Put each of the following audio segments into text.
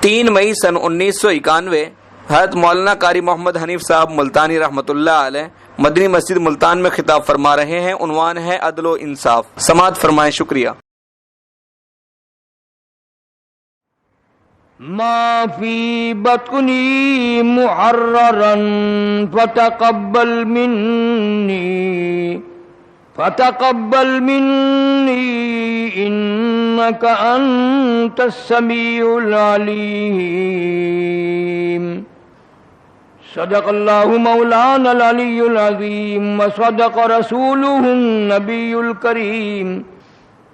3 مئی سن 1991 حضرت مولانا قاری محمد حنیف صاحب ملتانی رحمۃ اللہ علیہ مدنی مسجد ملتان میں خطاب فرما رہے ہیں۔ عنوان ہے عدل و انصاف۔ سماعت فرمائیں۔ شکریہ۔ ما فی بطنی محررا فتقبل منی انک انت السمیع العلیم۔ صدق اللہ مولانا العلی العظیم وصدق رسولہ النبی الکریم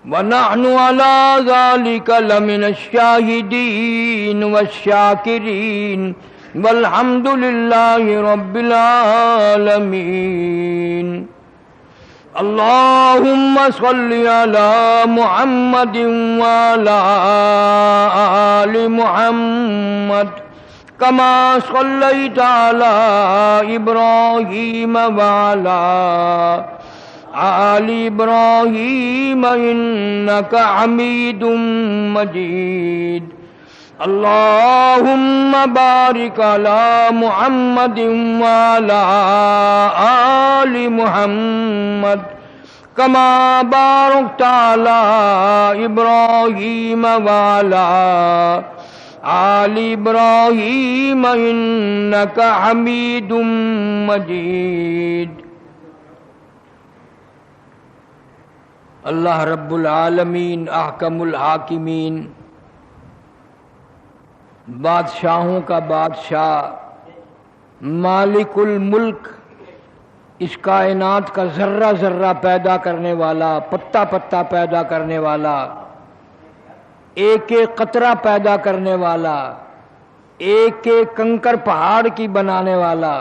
ونحن على ذلك لمن الشاهدين والشاكرين والحمد لله رب العالمين۔ اللهم صل على محمد وعلى آل محمد كما صليت على إبراهيم وعلى آل ابراہیم انک حمید مجید۔ اللہم بارک علی محمد وعلی آل محمد کما بارکت علی ابراہیم وعلی آل ابراہیم انک حمید مجید۔ اللہ رب العالمین احکم الحاکمین، بادشاہوں کا بادشاہ، مالک الملک، اس کائنات کا ذرہ ذرہ پیدا کرنے والا، پتا پتا پیدا کرنے والا، ایک ایک قطرہ پیدا کرنے والا، ایک ایک کنکر پہاڑ کی بنانے والا۔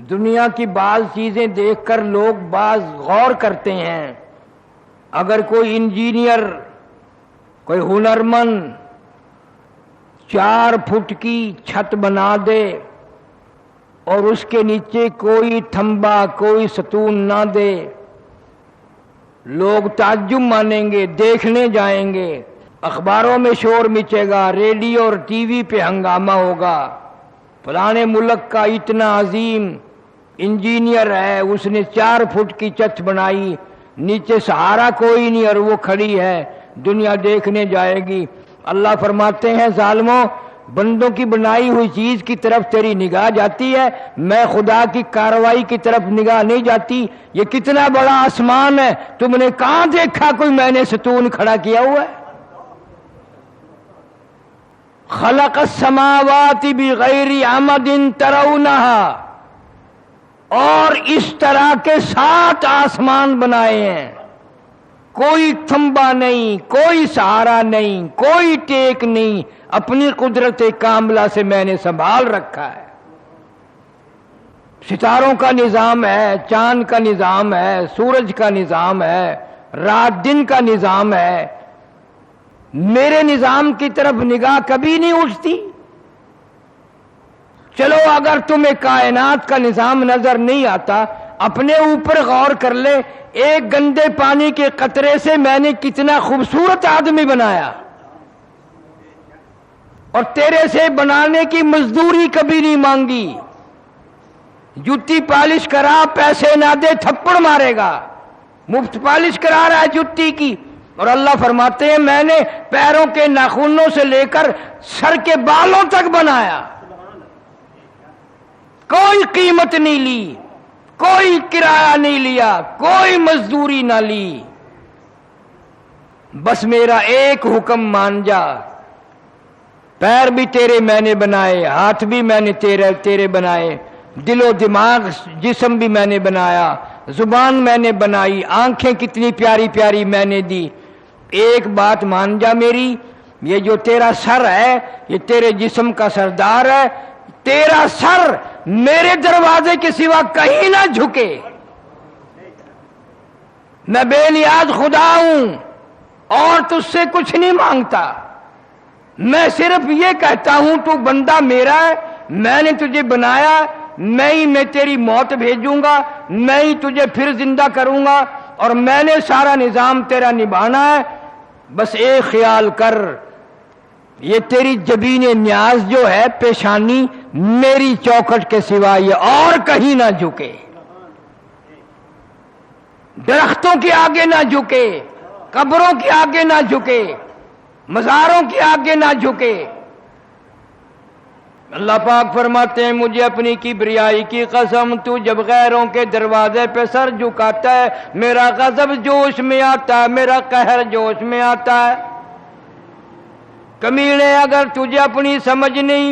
دنیا کی بعض چیزیں دیکھ کر لوگ بعض غور کرتے ہیں، اگر کوئی انجینئر، کوئی ہنرمند 4 فٹ کی چھت بنا دے اور اس کے نیچے کوئی تھمبا، کوئی ستون نہ دے، لوگ تعجب مانیں گے، دیکھنے جائیں گے، اخباروں میں شور مچے گا، ریڈیو اور ٹی وی پہ ہنگامہ ہوگا، فلانے ملک کا اتنا عظیم انجینئر ہے، اس نے 4 فٹ کی چھت بنائی، نیچے سہارا کوئی نہیں اور وہ کھڑی ہے، دنیا دیکھنے جائے گی۔ اللہ فرماتے ہیں ظالموں، بندوں کی بنائی ہوئی چیز کی طرف تیری نگاہ جاتی ہے، میں خدا کی کارروائی کی طرف نگاہ نہیں جاتی۔ یہ کتنا بڑا آسمان ہے، تم نے کہاں دیکھا کوئی میں نے ستون کھڑا کیا ہوا ہے؟ خلق السماوات بغیر عمد ترونہا، اور اس طرح کے 7 آسمان بنائے ہیں، کوئی تھمبا نہیں، کوئی سہارا نہیں، کوئی ٹیک نہیں، اپنی قدرت کاملہ سے میں نے سنبھال رکھا ہے۔ ستاروں کا نظام ہے، چاند کا نظام ہے، سورج کا نظام ہے، رات دن کا نظام ہے، میرے نظام کی طرف نگاہ کبھی نہیں اٹھتی؟ چلو اگر تمہیں کائنات کا نظام نظر نہیں آتا، اپنے اوپر غور کر لے، ایک گندے پانی کے قطرے سے میں نے کتنا خوبصورت آدمی بنایا، اور تیرے سے بنانے کی مزدوری کبھی نہیں مانگی۔ جوتی پالش کرا، پیسے نہ دے تھپڑ مارے گا، مفت پالش کرا رہا ہے جوتی کی، اور اللہ فرماتے ہیں میں نے پیروں کے ناخنوں سے لے کر سر کے بالوں تک بنایا، کوئی قیمت نہیں لی، کوئی کرایہ نہیں لیا، کوئی مزدوری نہ لی، بس میرا ایک حکم مان جا۔ پیر بھی تیرے میں نے بنائے، ہاتھ بھی میں نے تیرے بنائے، دل و دماغ جسم بھی میں نے بنایا، زبان میں نے بنائی، آنکھیں کتنی پیاری پیاری میں نے دی، ایک بات مان جا میری، یہ جو تیرا سر ہے یہ تیرے جسم کا سردار ہے، تیرا سر میرے دروازے کے سوا کہیں نہ جھکے، میں بے نیاز خدا ہوں اور تجھ سے کچھ نہیں مانگتا، میں صرف یہ کہتا ہوں تو بندہ میرا ہے، میں نے تجھے بنایا، میں ہی میں تیری موت بھیجوں گا، میں ہی تجھے پھر زندہ کروں گا، اور میں نے سارا نظام تیرا نبھانا ہے، بس ایک خیال کر، یہ تیری جبین نیاز جو ہے پیشانی میری چوکھٹ کے سوا یہ اور کہیں نہ جھکے، درختوں کے آگے نہ جھکے، قبروں کے آگے نہ جھکے، مزاروں کے آگے نہ جھکے۔ اللہ پاک فرماتے ہیں مجھے اپنی کبریائی کی قسم، تو جب غیروں کے دروازے پہ سر جھکاتا ہے میرا غضب جوش میں آتا ہے، میرا قہر جوش میں آتا ہے۔ کمینے اگر تجھے اپنی سمجھ نہیں،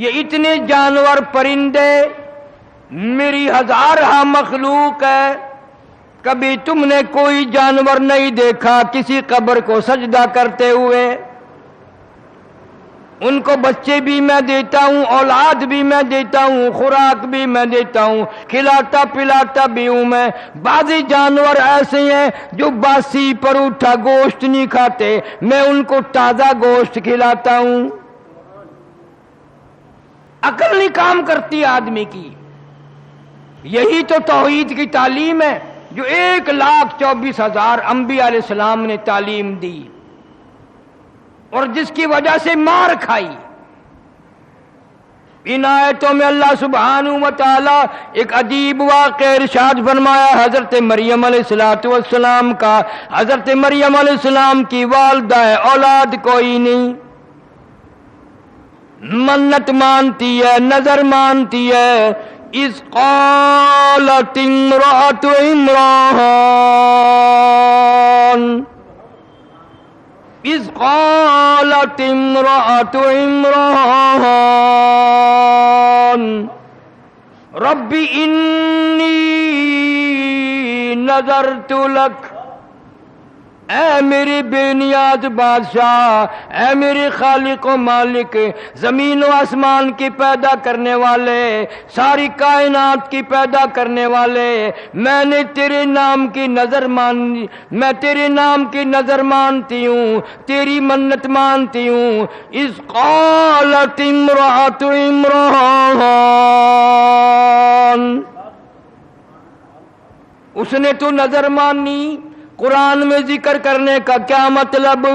یہ اتنے جانور پرندے میری ہزارہ مخلوق ہے، کبھی تم نے کوئی جانور نہیں دیکھا کسی قبر کو سجدہ کرتے ہوئے؟ ان کو بچے بھی میں دیتا ہوں، اولاد بھی میں دیتا ہوں، خوراک بھی میں دیتا ہوں، کھلاتا پلاتا بھی ہوں میں۔ بعضی جانور ایسے ہیں جو باسی پر اٹھا گوشت نہیں کھاتے، میں ان کو تازہ گوشت کھلاتا ہوں۔ عقل نہیں کام کرتی آدمی کی۔ یہی تو توحید کی تعلیم ہے جو 1,24,000 انبیاء علیہ السلام نے تعلیم دی اور جس کی وجہ سے مار کھائی۔ ان آیتوں میں اللہ سبحانہ و تعالی ایک عجیب واقعہ ارشاد فرمایا حضرت مریم علیہ السلام کا۔ حضرت مریم علیہ السلام کی والدہ ہے، اولاد کوئی نہیں، منت مانتی ہے، نظر مانتی ہے۔ اذ قالت امرأة عمران، اذ قالت امرأة عمران رب انی نذرت لک، اے میرے بے نیاز بادشاہ، اے میرے خالق و مالک، زمین و آسمان کی پیدا کرنے والے، ساری کائنات کی پیدا کرنے والے، میں نے تیرے نام کی نظر مانی، میں تیرے نام کی نظر مانتی ہوں، تیری منت مانتی ہوں۔ اذ قالت امرأة عمران، اس نے تو نظر مانی۔ قرآن میں ذکر کرنے کا کیا مطلب؟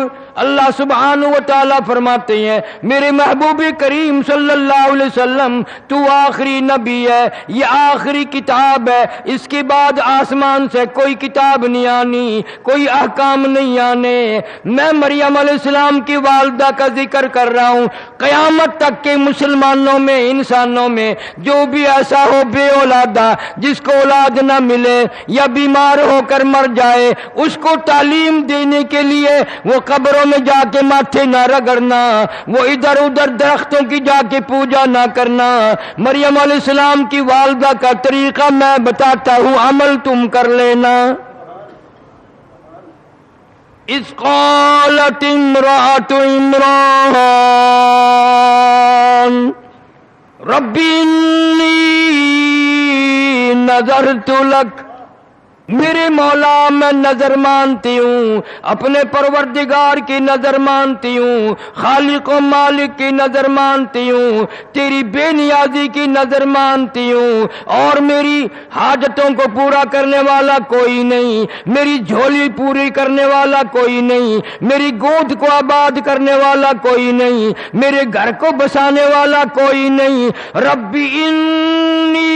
اللہ سبحانہ و تعالیٰ فرماتے ہیں میرے محبوب کریم صلی اللہ علیہ وسلم تو آخری نبی ہے، یہ آخری کتاب ہے، اس کے بعد آسمان سے کوئی کتاب نہیں آنی، کوئی احکام نہیں آنے۔ میں مریم علیہ السلام کی والدہ کا ذکر کر رہا ہوں۔ قیامت تک کے مسلمانوں میں، انسانوں میں جو بھی ایسا ہو بے اولادہ، جس کو اولاد نہ ملے یا بیمار ہو کر مر جائے، اس کو تعلیم دینے کے لیے وہ قبروں میں جا کے ماتھے نہ رگڑنا، وہ ادھر ادھر درختوں کی جا کے پوجا نہ کرنا۔ مریم علیہ السلام کی والدہ کا طریقہ میں بتاتا ہوں، عمل تم کر لینا۔ اذ قالت امرأة عمران رب انی نذرت لک، میرے مولا میں نظر مانتی ہوں، اپنے پروردگار کی نظر مانتی ہوں، خالق و مالک کی نظر مانتی ہوں، تیری بے نیازی کی نظر مانتی ہوں، اور میری حاجتوں کو پورا کرنے والا کوئی نہیں، میری جھولی پوری کرنے والا کوئی نہیں، میری گود کو آباد کرنے والا کوئی نہیں، میرے گھر کو بسانے والا کوئی نہیں۔ رب انی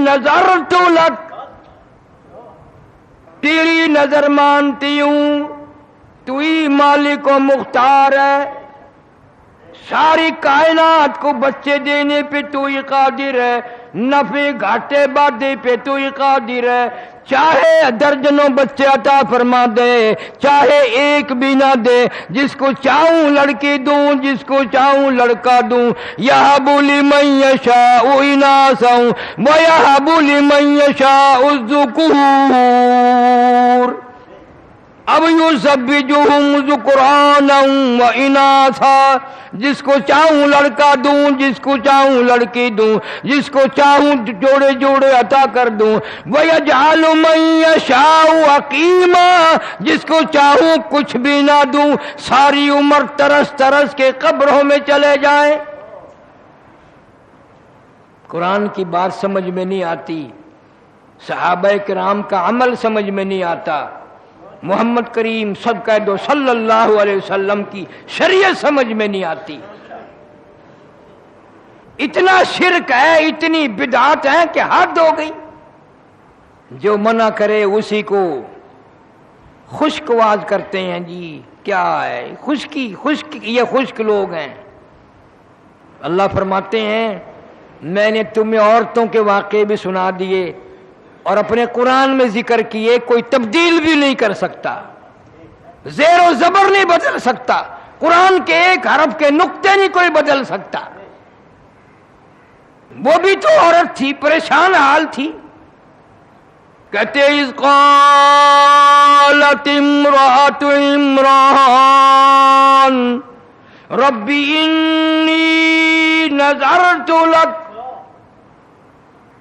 نذرت لک، تیری نظر مانتی ہوں، تو ہی مالک و مختار ہے، ساری کائنات کو بچے دینے پہ تو ہی قادر ہے، نفع گھاٹے بادے پہ تو ہی قادر ہے، چاہے درجنوں بچے عطا فرما دے، چاہے ایک بھی نہ دے، جس کو چاہوں لڑکی دوں، جس کو چاہوں لڑکا دوں۔ یہب لمن یشاء اناثا ویہب لمن یشاء الذکور، اب یزوجہم ذکرانا و اناثا، جس کو چاہوں لڑکا دوں، جس کو چاہوں لڑکی دوں، جس کو چاہوں جوڑے جوڑے عطا کر دوں۔ وَيَجْعَلُ مَن يَشَاءُ عَقِيمًا، جس کو چاہوں کچھ بھی نہ دوں، ساری عمر ترس ترس کے قبروں میں چلے جائیں۔ قرآن کی بات سمجھ میں نہیں آتی، صحابہ کرام کا عمل سمجھ میں نہیں آتا، محمد کریم سب کہہ دو صلی اللہ علیہ وسلم کی شریعت سمجھ میں نہیں آتی. اتنا شرک ہے، اتنی بدعات ہیں کہ حد ہو گئی. جو منع کرے اسی کو خشک واز کرتے ہیں. جی کیا ہے خشکی؟ یہ خشک لوگ ہیں. اللہ فرماتے ہیں میں نے تمہیں عورتوں کے واقعے بھی سنا دیے اور اپنے قرآن میں ذکر کیے. کوئی تبدیل بھی نہیں کر سکتا، زیر و زبر نہیں بدل سکتا، قرآن کے ایک حرف کے نقطے نہیں کوئی بدل سکتا. وہ بھی تو عورت تھی، پریشان حال تھی. کہتے اذ قالت امرأة عمران ربی انی نذرت لک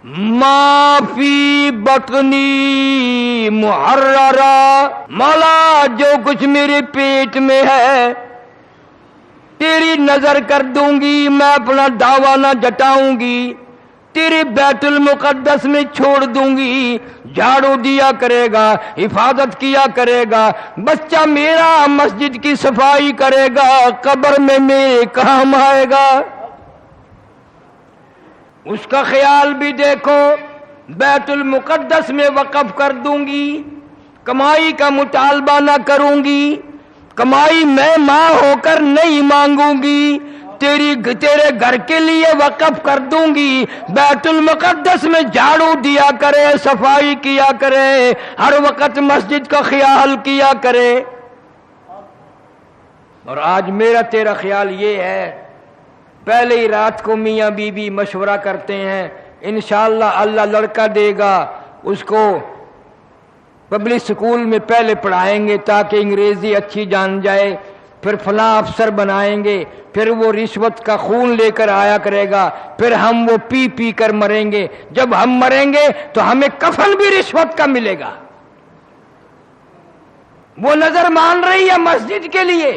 ما فی بطنی محررا. مولا جو کچھ میرے پیٹ میں ہے تیری نظر کر دوں گی، میں اپنا دعویٰ نہ جٹاؤں گی، تیرے بیت المقدس میں چھوڑ دوں گی. جھاڑو دیا کرے گا، حفاظت کیا کرے گا، بچہ میرا مسجد کی صفائی کرے گا، قبر میں میرے کام آئے گا. اس کا خیال بھی دیکھو، بیت المقدس میں وقف کر دوں گی، کمائی کا مطالبہ نہ کروں گی، کمائی میں ماں ہو کر نہیں مانگوں گی، تیرے گھر کے لیے وقف کر دوں گی. بیت المقدس میں جھاڑو دیا کرے، صفائی کیا کرے، ہر وقت مسجد کا خیال کیا کرے. اور آج میرا تیرا خیال یہ ہے، پہلے ہی رات کو میاں بیوی مشورہ کرتے ہیں انشاءاللہ اللہ لڑکا دے گا، اس کو پبلک سکول میں پہلے پڑھائیں گے تاکہ انگریزی اچھی جان جائے، پھر فلاں افسر بنائیں گے، پھر وہ رشوت کا خون لے کر آیا کرے گا، پھر ہم وہ پی پی کر مریں گے، جب ہم مریں گے تو ہمیں کفن بھی رشوت کا ملے گا. وہ نظر مان رہی ہے مسجد کے لیے،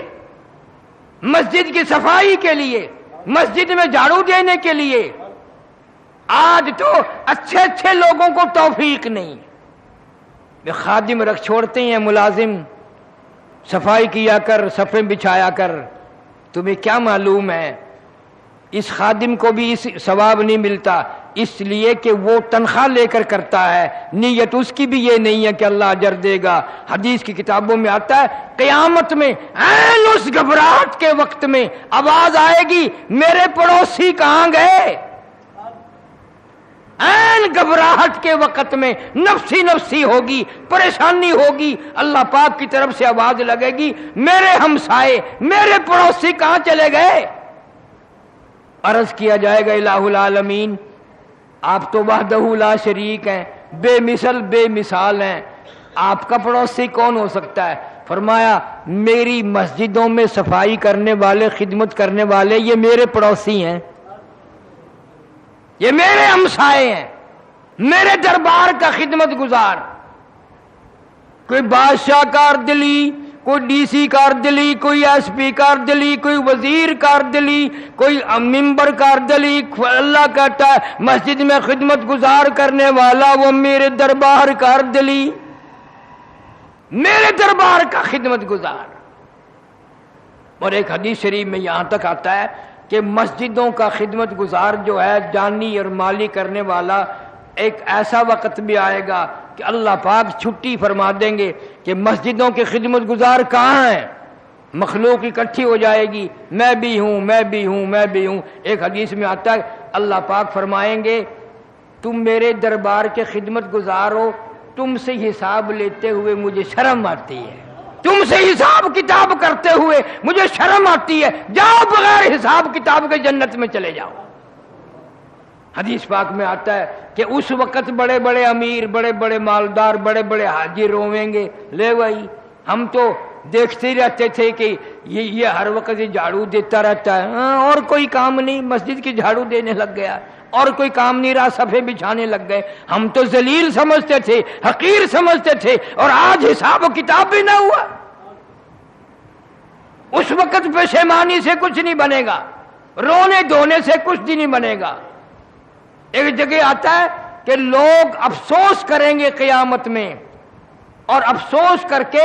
مسجد کی صفائی کے لیے، مسجد میں جھاڑو دینے کے لیے. آج تو اچھے اچھے لوگوں کو توفیق نہیں. خادم رکھ چھوڑتے ہیں، ملازم صفائی کیا کر، صفیں بچھایا کر. تمہیں کیا معلوم ہے اس خادم کو بھی اس ثواب نہیں ملتا، اس لیے کہ وہ تنخواہ لے کر کرتا ہے، نیت اس کی بھی یہ نہیں ہے کہ اللہ اجر دے گا. حدیث کی کتابوں میں آتا ہے قیامت میں عین اس گھبراہٹ کے وقت میں آواز آئے گی میرے پڑوسی کہاں گئے. عین گھبراہٹ کے وقت میں نفسی نفسی ہوگی، پریشانی ہوگی، اللہ پاک کی طرف سے آواز لگے گی میرے ہمسائے، میرے پڑوسی کہاں چلے گئے. عرض کیا جائے گا الہ العالمین آپ تو وحدہ لا شریک ہیں، بے مثل بے مثال ہیں، آپ کا پڑوسی کون ہو سکتا ہے؟ فرمایا میری مسجدوں میں صفائی کرنے والے، خدمت کرنے والے یہ میرے پڑوسی ہیں، یہ میرے ہمسائے ہیں، میرے دربار کا خدمت گزار. کوئی بادشاہ کار دلی، کوئی ڈی سی کار دلی، کوئی ایس پی کار دلی، کوئی وزیر کار دلی، کوئی ممبر کار دلی. اللہ کہتا ہے مسجد میں خدمت گزار کرنے والا وہ میرے دربار کار دلی، میرے دربار کا خدمت گزار. اور ایک حدیث شریف میں یہاں تک آتا ہے کہ مسجدوں کا خدمت گزار جو ہے جانی اور مالی کرنے والا، ایک ایسا وقت بھی آئے گا کہ اللہ پاک چھٹی فرما دیں گے کہ مسجدوں کے خدمت گزار کہاں ہیں. مخلوق اکٹھی ہو جائے گی، میں بھی ہوں میں بھی ہوں میں بھی ہوں. ایک حدیث میں آتا ہے اللہ پاک فرمائیں گے تم میرے دربار کے خدمت گزار ہو، تم سے حساب لیتے ہوئے مجھے شرم آتی ہے، تم سے حساب کتاب کرتے ہوئے مجھے شرم آتی ہے، جاؤ بغیر حساب کتاب کے جنت میں چلے جاؤ. حدیث پاک میں آتا ہے کہ اس وقت بڑے بڑے امیر، بڑے بڑے مالدار، بڑے بڑے حاجی روئیں گے، لے بھائی ہم تو دیکھتے ہی رہتے تھے کہ یہ ہر وقت یہ جھاڑو دیتا رہتا ہے، اور کوئی کام نہیں، مسجد کی جھاڑو دینے لگ گیا، اور کوئی کام نہیں رہا، صفے بچھانے لگ گئے. ہم تو ذلیل سمجھتے تھے، حقیر سمجھتے تھے، اور آج حساب و کتاب بھی نہ ہوا. اس وقت پشیمانی سے کچھ نہیں بنے گا، رونے دھونے سے کچھ بھی نہیں بنے گا. ایک جگہ آتا ہے کہ لوگ افسوس کریں گے قیامت میں اور افسوس کر کے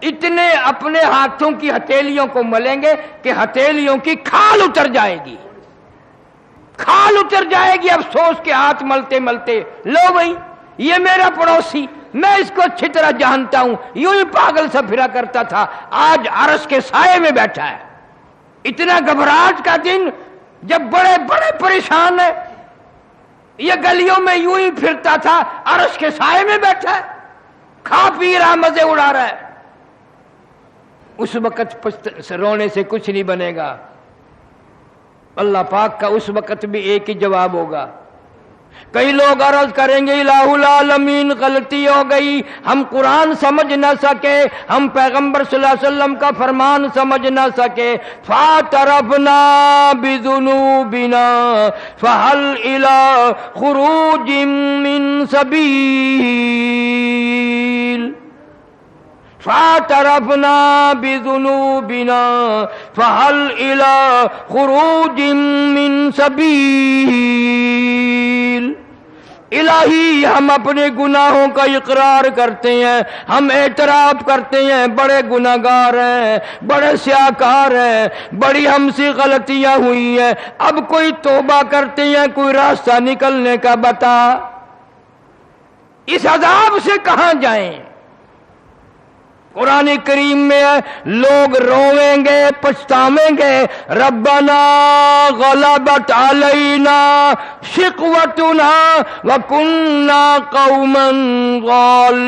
اتنے اپنے ہاتھوں کی ہتھیلیوں کو ملیں گے کہ ہتھیلیوں کی کھال اتر جائے گی، کھال اتر جائے گی افسوس کے ہاتھ ملتے ملتے. لو بھائی یہ میرا پڑوسی، میں اس کو اچھی طرح جانتا ہوں، یوں ہی پاگل سا پھرا کرتا تھا، آج عرش کے سائے میں بیٹھا ہے. اتنا گھبراہٹ کا دن جب بڑے بڑے پریشان ہیں، یہ گلیوں میں یوں ہی پھرتا تھا، عرش کے سائے میں بیٹھا ہے، کھا پی رہا، مزے اڑا رہا ہے. اس وقت رونے سے کچھ نہیں بنے گا. اللہ پاک کا اس وقت بھی ایک ہی جواب ہوگا. کئی لوگ عرض کریں گے الہ العالمین غلطی ہو گئی، ہم قرآن سمجھ نہ سکے، ہم پیغمبر صلی اللہ علیہ وسلم کا فرمان سمجھ نہ سکے. فاعترفنا بذنوبنا فہل الی خروج من سبیل. فاعترفنا بذنوبنا فہل الی خروج من سبیل. الہی ہم اپنے گناہوں کا اقرار کرتے ہیں، ہم اعتراف کرتے ہیں بڑے گناہگار ہیں، بڑے سیاہکار ہیں، بڑی ہم سے غلطیاں ہوئی ہیں، اب کوئی توبہ کرتے ہیں، کوئی راستہ نکلنے کا بتا. اس عذاب سے کہاں جائیں؟ قرآن کریم میں لوگ روئیں گے، پچھتاویں گے، ربنا غلبت علینا شقوتنا وکننا قوما ضالین.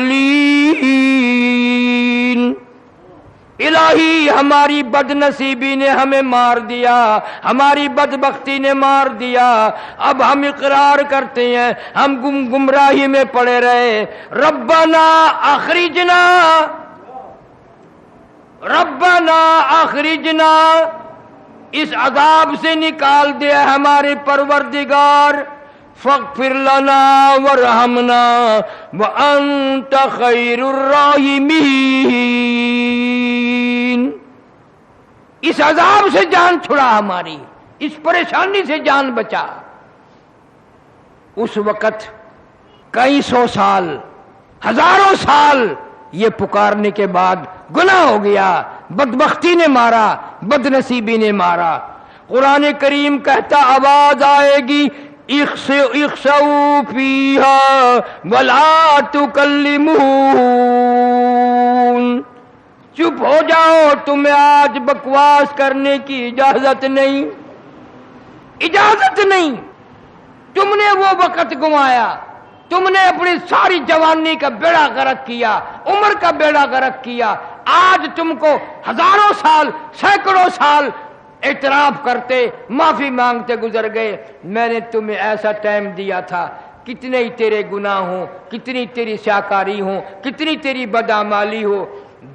الہی ہماری بد نصیبی نے ہمیں مار دیا، ہماری بدبختی نے مار دیا، اب ہم اقرار کرتے ہیں ہم گمراہی میں پڑے رہے. ربنا اخرجنا، ربنا اخرجنا، اس عذاب سے نکال دے ہمارے پروردگار. فاغفر لنا وارحمنا وانت خیر الراحمین. اس عذاب سے جان چھڑا ہماری، اس پریشانی سے جان بچا. اس وقت کئی سو سال، ہزاروں سال یہ پکارنے کے بعد گناہ ہو گیا، بدبختی نے مارا، بد نصیبی نے مارا. قرآن کریم کہتا آواز آئے گی اخسؤوا فیہا ولا تکلمون. چپ ہو جاؤ، تمہیں آج بکواس کرنے کی اجازت نہیں، اجازت نہیں. تم نے وہ وقت گنوایا، تم نے اپنی ساری جوانی کا بیڑا غرق کیا، عمر کا بیڑا غرق کیا. آج تم کو ہزاروں سال، سینکڑوں سال اعتراف کرتے، معافی مانگتے گزر گئے. میں نے تمہیں ایسا ٹائم دیا تھا، کتنے ہی تیرے گناہ ہوں، کتنی تیری سیاکاری ہوں، کتنی تیری بدعمالی ہو.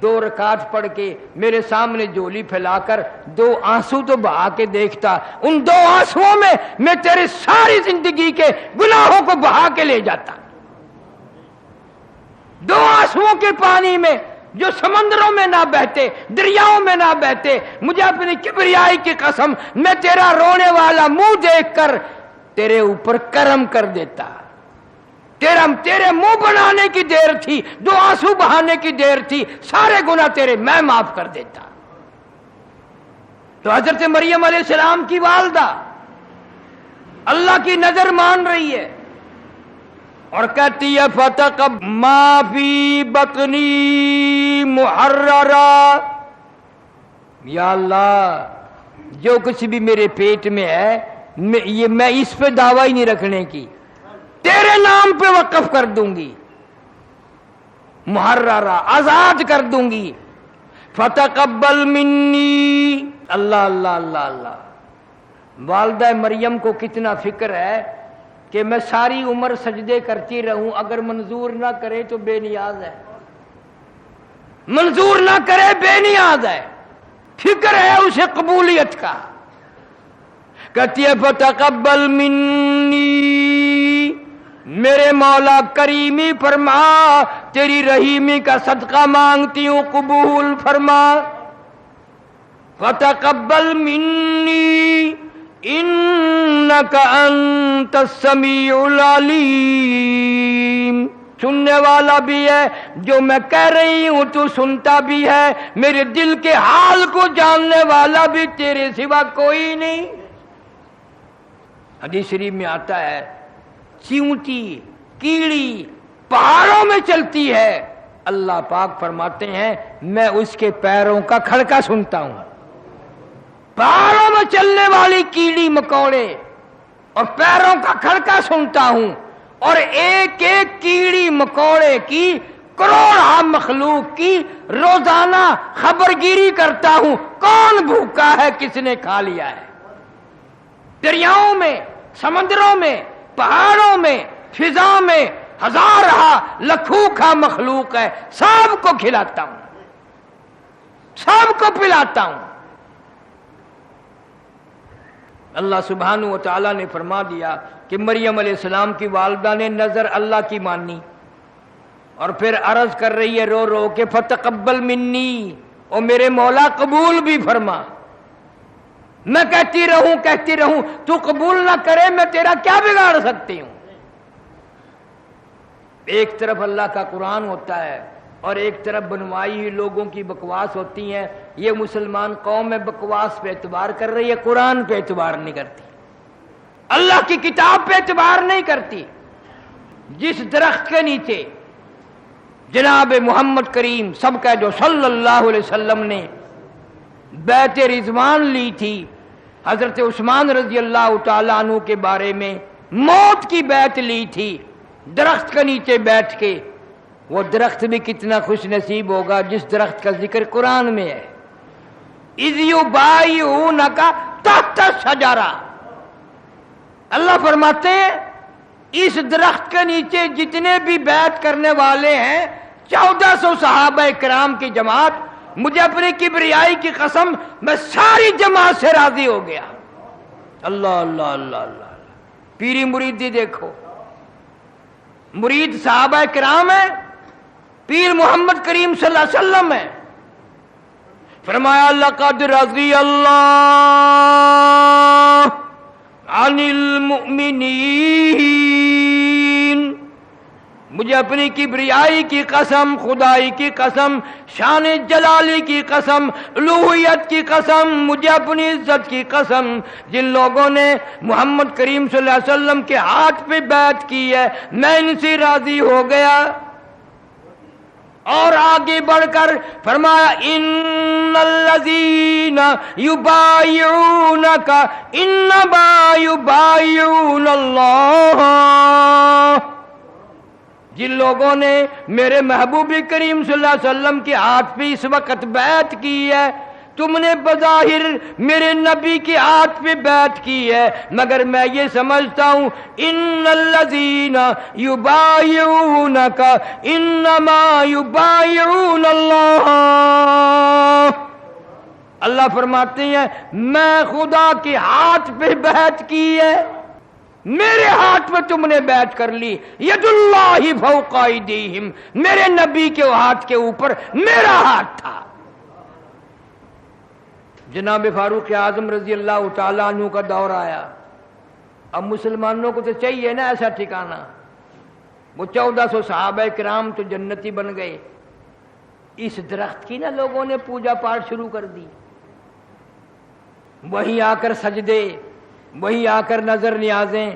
2 رکعت پڑھ کے میرے سامنے جولی پھیلا کر 2 آنسو تو بہا کے دیکھتا، ان 2 آنسوؤں میں میں تیرے ساری زندگی کے گناہوں کو بہا کے لے جاتا. 2 آنسوؤں کے پانی میں جو سمندروں میں نہ بہتے، دریاؤں میں نہ بہتے، مجھے اپنی کبریائی کی قسم میں تیرا رونے والا منہ دیکھ کر تیرے اوپر کرم کر دیتا. تیرے منہ بنانے کی دیر تھی، 2 آنسو بہانے کی دیر تھی، سارے گناہ تیرے میں معاف کر دیتا. تو حضرت مریم علیہ السلام کی والدہ اللہ کی نظر مان رہی ہے اور کہتی ہے فتقب ما فی بطنی محررا. یا اللہ جو کچھ بھی میرے پیٹ میں ہے میں اس پہ دعویٰ ہی نہیں رکھنے کی، تیرے نام پہ وقف کر دوں گی، محررا آزاد کر دوں گی. فتقبل منی. اللہ اللہ اللہ اللہ. والدہ مریم کو کتنا فکر ہے کہ میں ساری عمر سجدے کرتی رہوں، اگر منظور نہ کرے تو بے نیاز ہے، منظور نہ کرے بے نیاز ہے، فکر ہے اسے قبولیت کا. کہتی ہے فتقبل منی، میرے مولا کریمی فرما، تیری رحیمی کا صدقہ مانگتی ہوں، قبول فرما. فتقبل منی انک انت السمیع العلیم. سننے والا بھی ہے، جو میں کہہ رہی ہوں تو سنتا بھی ہے، میرے دل کے حال کو جاننے والا بھی تیرے سوا کوئی نہیں۔ حدیث شریف میں آتا ہے چیونٹی کیڑی پہاڑوں میں چلتی ہے، اللہ پاک فرماتے ہیں میں اس کے پیروں کا کھڑکا سنتا ہوں۔ پہاڑوں میں چلنے والی کیڑی مکوڑے اور پیروں کا کھڑکا سنتا ہوں، اور ایک ایک کیڑی مکوڑے کی کروڑا مخلوق کی روزانہ خبرگیری کرتا ہوں، کون بھوکا ہے، کس نے کھا لیا ہے۔ دریاؤں میں، سمندروں میں، پہاڑوں میں، فضا میں ہزارہ لکھوں کا مخلوق ہے، سب کو کھلاتا ہوں، سب کو پلاتا ہوں۔ اللہ سبحانہ و تعالیٰ نے فرما دیا کہ مریم علیہ السلام کی والدہ نے نظر اللہ کی مانی، اور پھر عرض کر رہی ہے رو رو کہ فتقبل منی، اور میرے مولا قبول بھی فرما۔ میں کہتی رہوں تو قبول نہ کرے، میں تیرا کیا بگاڑ سکتی ہوں۔ ایک طرف اللہ کا قرآن ہوتا ہے اور ایک طرف بنوائی ہوئی لوگوں کی بکواس ہوتی ہیں۔ یہ مسلمان قوم میں بکواس پہ اعتبار کر رہی ہے، قرآن پہ اعتبار نہیں کرتی، اللہ کی کتاب پہ اعتبار نہیں کرتی۔ جس درخت کے نیچے جناب محمد کریم سب کا جو صلی اللہ علیہ وسلم نے بیعت رضوان لی تھی، حضرت عثمان رضی اللہ تعالیٰ عنہ کے بارے میں موت کی بیعت لی تھی، درخت کے نیچے بیٹھ کے، وہ درخت بھی کتنا خوش نصیب ہوگا جس درخت کا ذکر قرآن میں ہے۔ اذ یبایعونک تحت الشجرہ، اللہ فرماتے ہیں اس درخت کے نیچے جتنے بھی بیعت کرنے والے ہیں 1400 صحابہ کرام کی جماعت، مجھے اپنی کبریائی کی قسم میں ساری جماعت سے راضی ہو گیا۔ اللہ اللہ اللہ اللہ، پیری مریدی دیکھو، مرید صحابہ کرام ہے، پیر محمد کریم صلی اللہ علیہ وسلم ہے۔ فرمایا لقد رضی اللہ عن المؤمنین، مجھے اپنی کبریائی کی قسم، خدائی کی قسم، شان جلالی کی قسم، الوہیت کی قسم، مجھے اپنی عزت کی قسم، جن لوگوں نے محمد کریم صلی اللہ علیہ وسلم کے ہاتھ پہ بیعت کی ہے میں ان سے راضی ہو گیا۔ اور آگے بڑھ کر فرمایا ان الذین یبایعونک انما یبایعون اللہ، جن لوگوں نے میرے محبوب کریم صلی اللہ علیہ وسلم کے ہاتھ پہ اس وقت بیعت کی ہے، تم نے بظاہر میرے نبی کے ہاتھ پہ بیعت کی ہے، مگر میں یہ سمجھتا ہوں ان الذین یبایعونک انما یبایعون اللہ، اللہ فرماتے ہیں میں خدا کے ہاتھ پہ بیعت کی ہے، میرے ہاتھ میں تم نے بیعت کر لی، ید اللہ فوق ایدیہم، میرے نبی کے ہاتھ کے اوپر میرا ہاتھ تھا۔ جناب فاروق اعظم رضی اللہ تعالیٰ عنہ کا دور آیا، اب مسلمانوں کو تو چاہیے نا ایسا ٹھکانہ، وہ 1400 صحابہ کرام تو جنتی بن گئے، اس درخت کی نا لوگوں نے پوجا پاٹ شروع کر دی، وہیں آ کر سجدے، وہیں آ کر نظر نیازیں،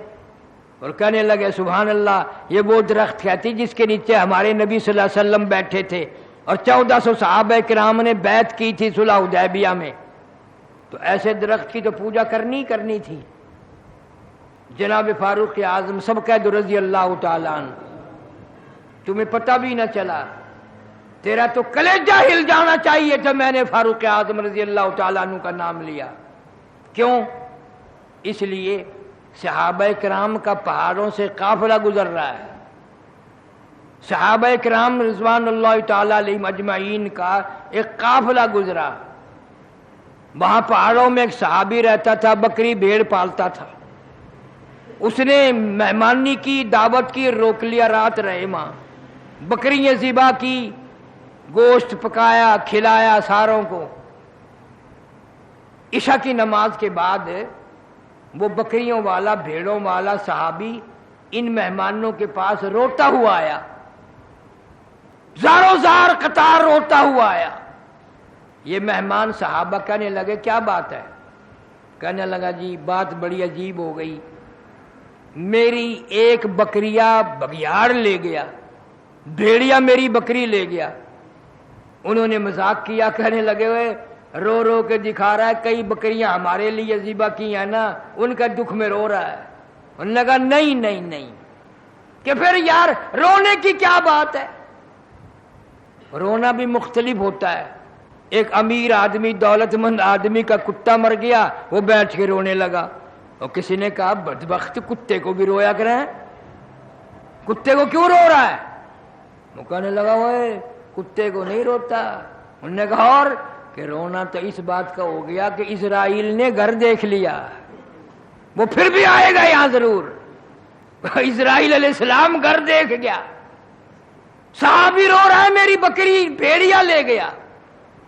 اور کہنے لگے سبحان اللہ، یہ وہ درخت کہتی جس کے نیچے ہمارے نبی صلی اللہ علیہ وسلم بیٹھے تھے، اور 1400 صحابہ کرام نے بیعت کی تھی صلح حدیبیہ میں، تو ایسے درخت کی تو پوجا کرنی تھی۔ جناب فاروق اعظم سب قید رضی اللہ تعالیٰ عنہ، تمہیں پتہ بھی نہ چلا، تیرا تو کلیجہ ہل جانا چاہیے تھا، میں نے فاروق اعظم رضی اللہ تعالیٰ عنہ کا نام لیا۔ کیوں؟ اس لیے صحابہ کرام کا پہاڑوں سے قافلہ گزر رہا ہے، صحابہ کرام رضوان اللہ تعالیٰ علیہم اجمعین کا ایک قافلہ گزرا، وہاں پہاڑوں میں ایک صحابی رہتا تھا، بکری بھیڑ پالتا تھا، اس نے مہمانی کی، دعوت کی، روک لیا، رات رہے وہاں، بکریاں ذبح کی، گوشت پکایا، کھلایا ساروں کو۔ عشاء کی نماز کے بعد وہ بکریوں والا، بھیڑوں والا صحابی ان مہمانوں کے پاس روتا ہوا آیا، زاروں زار قطار روتا ہوا آیا. یہ مہمان صحابہ کہنے لگے کیا بات ہے؟ کہنے لگا جی بات بڑی عجیب ہو گئی، میری ایک بکریا بگیاڑ لے گیا، بھیڑیا میری بکری لے گیا. انہوں نے مذاق کیا، کہنے لگے ہوئے رو رو کے دکھا رہا ہے کئی بکریاں ہمارے لیے ذبح کی ہیں نا، ان کا دکھ میں رو رہا ہے. انہوں نے کہا نہیں نہیں نہیں، کہ پھر یار رونے کی کیا بات ہے؟ رونا بھی مختلف ہوتا ہے. ایک امیر آدمی، دولت مند آدمی کا کتا مر گیا، وہ بیٹھ کے رونے لگا. اور کسی نے کہا بدبخت کتے کو بھی رویا کریں، کتے کو کیوں رو رہا ہے؟ وہ کہنے لگا وہ کتے کو نہیں روتا. انہوں نے کہا اور کہ رونا تو اس بات کا ہو گیا کہ اسرائیل نے گھر دیکھ لیا، وہ پھر بھی آئے گا یہاں ضرور. اسرائیل علیہ السلام گھر دیکھ گیا، صحابی رو رہا ہے میری بکری بھیڑیا لے گیا،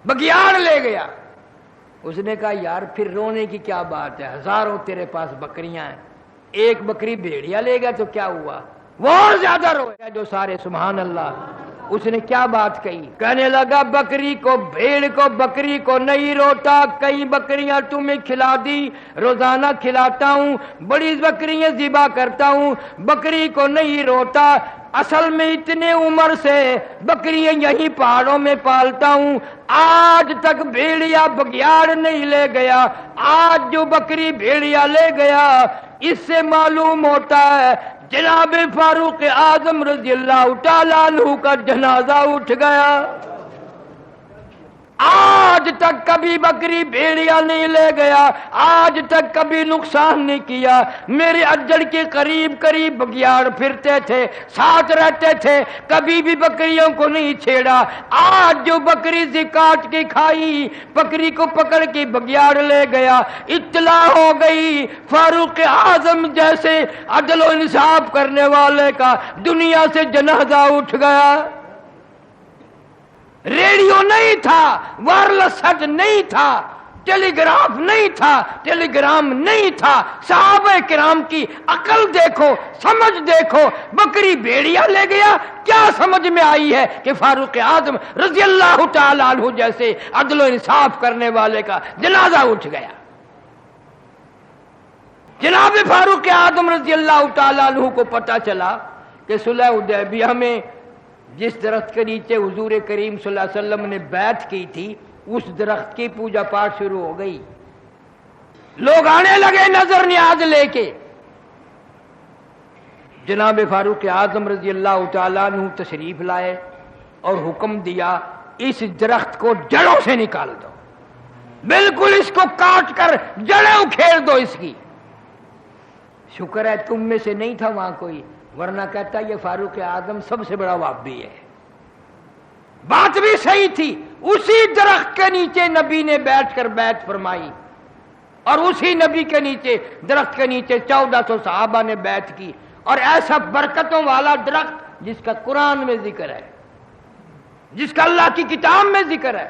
بگیاڑ لے گیا. اس نے کہا یار پھر رونے کی کیا بات ہے، ہزاروں تیرے پاس بکریاں ہیں، ایک بکری بھیڑیا لے گیا تو کیا ہوا؟ وہ اور زیادہ رویا جو سارے سبحان اللہ. اس نے کیا بات کہی؟ کہنے لگا بکری کو بھیڑ کو بکری کو نہیں روتا، کئی بکریاں تمہیں کھلا دی، روزانہ کھلاتا ہوں، بڑی بکریاں ذبح کرتا ہوں، بکری کو نہیں روتا. اصل میں اتنے عمر سے بکریاں یہی پہاڑوں میں پالتا ہوں، آج تک بھیڑیا بگیاڑ نہیں لے گیا. آج جو بکری بھیڑیا لے گیا اس سے معلوم ہوتا ہے جناب فاروق اعظم رضی اللہ تعالیٰ عنہ کا جنازہ اٹھ گیا. آج تک کبھی بکری بھیڑیا نہیں لے گیا، آج تک کبھی نقصان نہیں کیا. میرے اجڑ کے قریب قریب بگیاڑ پھرتے تھے، ساتھ رہتے تھے، کبھی بھی بکریوں کو نہیں چھیڑا. آج جو بکری سے کاٹ کے کھائی، بکری کو پکڑ کے بگیاڑ لے گیا. اطلاع ہو گئی فاروق اعظم جیسے عدل و انصاف کرنے والے کا دنیا سے جنازہ اٹھ گیا. ریڈیو نہیں تھا، وائرلیس سیٹ نہیں تھا، ٹیلی گراف نہیں تھا، ٹیلی گرام نہیں تھا. صحابہ کرام کی عقل دیکھو، سمجھ دیکھو. بکری بھیڑیا لے گیا، کیا سمجھ میں آئی ہے کہ فاروق اعظم رضی اللہ تعالیٰ عنہ جیسے عدل و انصاف کرنے والے کا جنازہ اٹھ گیا. جناب فاروق اعظم رضی اللہ تعالیٰ عنہ کو پتہ چلا کہ صلح حدیبیہ میں جس درخت کے نیچے حضور کریم صلی اللہ علیہ وسلم نے بیعت کی تھی اس درخت کی پوجا پاٹ شروع ہو گئی. لوگ آنے لگے نظر نیاز لے کے. جناب فاروق اعظم رضی اللہ تعالیٰ عنہ تشریف لائے اور حکم دیا اس درخت کو جڑوں سے نکال دو، بالکل اس کو کاٹ کر جڑیں اکھیڑ دو اس کی. شکر ہے تم میں سے نہیں تھا وہاں کوئی، ورنہ کہتا یہ فاروق اعظم سب سے بڑا وہابی ہے. بات بھی صحیح تھی. اسی درخت کے نیچے نبی نے بیٹھ کر بیعت فرمائی اور اسی نبی کے نیچے درخت کے نیچے 1400 صحابہ نے بیعت کی. اور ایسا برکتوں والا درخت جس کا قرآن میں ذکر ہے، جس کا اللہ کی کتاب میں ذکر ہے،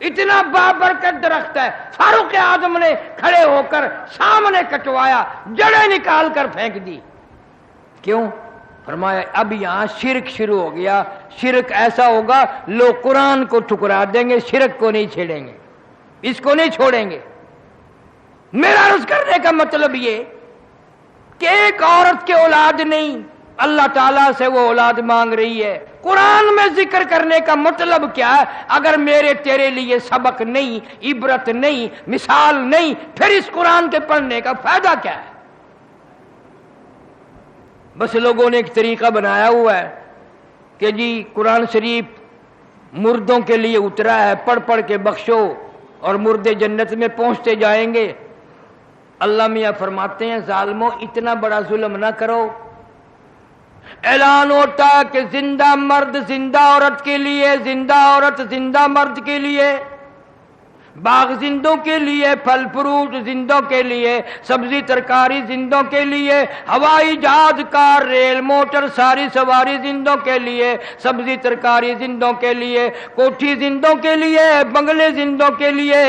اتنا بابرکت درخت ہے. فاروق اعظم نے کھڑے ہو کر سامنے کٹوایا، جڑیں نکال کر پھینک دی. کیوں؟ فرمایا اب یہاں شرک شروع ہو گیا. شرک ایسا ہوگا لوگ قرآن کو ٹھکرا دیں گے، شرک کو نہیں چھیڑیں گے، اس کو نہیں چھوڑیں گے. میرا عرض کرنے کا مطلب یہ کہ ایک عورت کے اولاد نہیں، اللہ تعالیٰ سے وہ اولاد مانگ رہی ہے. قرآن میں ذکر کرنے کا مطلب کیا ہے؟ اگر میرے تیرے لیے سبق نہیں، عبرت نہیں، مثال نہیں، پھر اس قرآن کے پڑھنے کا فائدہ کیا ہے؟ بس لوگوں نے ایک طریقہ بنایا ہوا ہے کہ جی قرآن شریف مردوں کے لیے اترا ہے، پڑھ پڑھ کے بخشو اور مردے جنت میں پہنچتے جائیں گے. اللہ میاں فرماتے ہیں ظالموں اتنا بڑا ظلم نہ کرو. اعلان ہوتا ہے کہ زندہ مرد زندہ عورت کے لیے، زندہ عورت زندہ مرد کے لیے. باغ زندوں کے لیے، پھل فروٹ زندوں کے لیے، سبزی ترکاری زندوں کے لیے، ہوائی جہاز کار ریل موٹر ساری سواری زندوں کے لیے، سبزی ترکاری زندوں کے لیے، کوٹھی زندوں کے لیے، بنگلے زندوں کے لیے،